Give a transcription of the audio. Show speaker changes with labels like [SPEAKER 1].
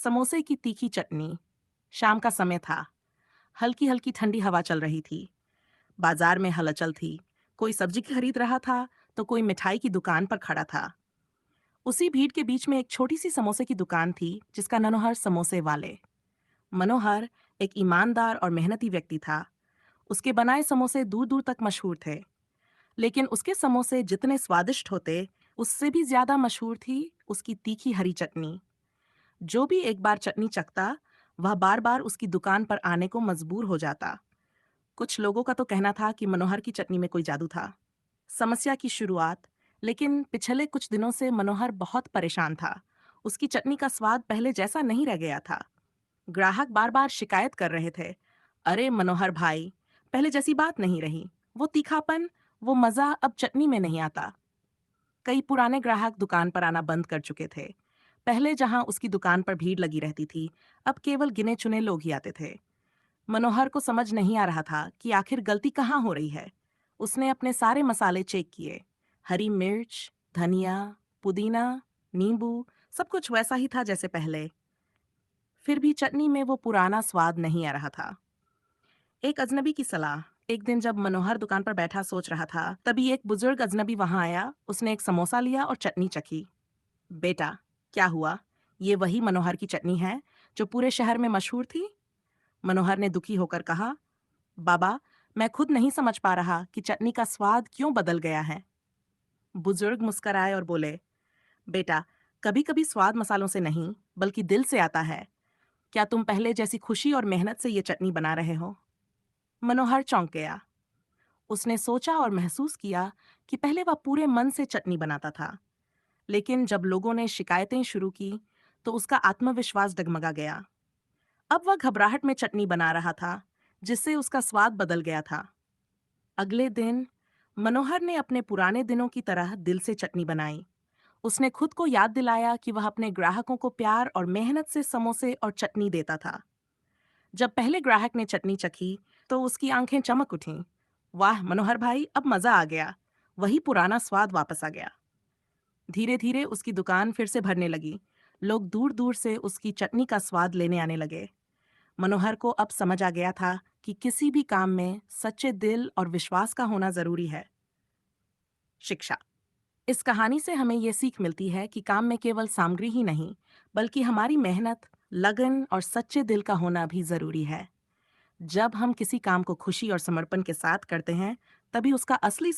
[SPEAKER 1] समोसे की तीखी चटनी। शाम का समय था। हल्की हल्की ठंडी हवा चल रही थी। बाजार में हलचल थी। कोई सब्जी खरीद रहा था तो कोई मिठाई की दुकान पर खड़ा था। उसी भीड़ के बीच में एक छोटी सी समोसे की दुकान थी जिसका मनोहर समोसे वाले। मनोहर एक ईमानदार और मेहनती व्यक्ति था। उसके बनाए समोसे दूर दूर तक मशहूर थे। लेकिन उसके समोसे जितने स्वादिष्ट होते, उससे भी ज्यादा मशहूर थी उसकी तीखी हरी चटनी। जो भी एक बार चटनी चखता, वह बार बार उसकी दुकान पर आने को मजबूर हो जाता। कुछ लोगों का तो कहना था कि मनोहर की चटनी में कोई जादू था। समस्या की शुरुआत। लेकिन पिछले कुछ दिनों से मनोहर बहुत परेशान था। उसकी चटनी का स्वाद पहले जैसा नहीं रह गया था। ग्राहक बार बार शिकायत कर रहे थे, अरे मनोहर भाई, पहले जैसी बात नहीं रही। वो तीखापन, वो मजा अब चटनी में नहीं आता। कई पुराने ग्राहक दुकान पर आना बंद कर चुके थे। पहले जहां उसकी दुकान पर भीड़ लगी रहती थी, अब केवल गिने चुने लोग ही आते थे। मनोहर को समझ नहीं आ रहा था कि आखिर गलती कहाँ हो रही है। उसने अपने सारे मसाले चेक किए। हरी मिर्च, धनिया, पुदीना, नींबू, सब कुछ वैसा ही था जैसे पहले। फिर भी चटनी में वो पुराना स्वाद नहीं आ रहा था। एक अजनबी की सलाह। एक दिन जब मनोहर दुकान पर बैठा सोच रहा था, तभी एक बुजुर्ग अजनबी वहां आया। उसने एक समोसा लिया और चटनी चखी। बेटा, क्या हुआ? ये वही मनोहर की चटनी है जो पूरे शहर में मशहूर थी? मनोहर ने दुखी होकर कहा, बाबा, मैं खुद नहीं समझ पा रहा कि चटनी का स्वाद क्यों बदल गया है। बुजुर्ग मुस्कराए और बोले, बेटा, कभी कभी स्वाद मसालों से नहीं, बल्कि दिल से आता है। क्या तुम पहले जैसी खुशी और मेहनत से ये चटनी बना रहे हो? मनोहर चौंक गया। उसने सोचा और महसूस किया कि पहले वह पूरे मन से चटनी बनाता था। लेकिन जब लोगों ने शिकायतें शुरू की, तो उसका आत्मविश्वास डगमगा गया। अब वह घबराहट में चटनी बना रहा था, जिससे उसका स्वाद बदल गया था। अगले दिन मनोहर ने अपने पुराने दिनों की तरह दिल से चटनी बनाई। उसने खुद को याद दिलाया कि वह अपने ग्राहकों को प्यार और मेहनत से समोसे और चटनी देता था। जब पहले ग्राहक ने चटनी चखी, तो उसकी आंखें चमक उठीं। वाह मनोहर भाई, अब मजा आ गया। वही पुराना स्वाद वापस आ गया। धीरे धीरे उसकी दुकान फिर से भरने लगी। लोग दूर दूर से उसकी चटनी का स्वाद लेने आने लगे। मनोहर को अब समझ आ गया था कि किसी भी काम में सच्चे दिल और विश्वास का होना जरूरी है। शिक्षा। इस कहानी से हमें ये सीख मिलती है कि काम में केवल सामग्री ही नहीं, बल्कि हमारी मेहनत, लगन और सच्चे दिल का होना भी जरूरी है। जब हम किसी काम को खुशी और समर्पण के साथ करते हैं, तभी उसका असली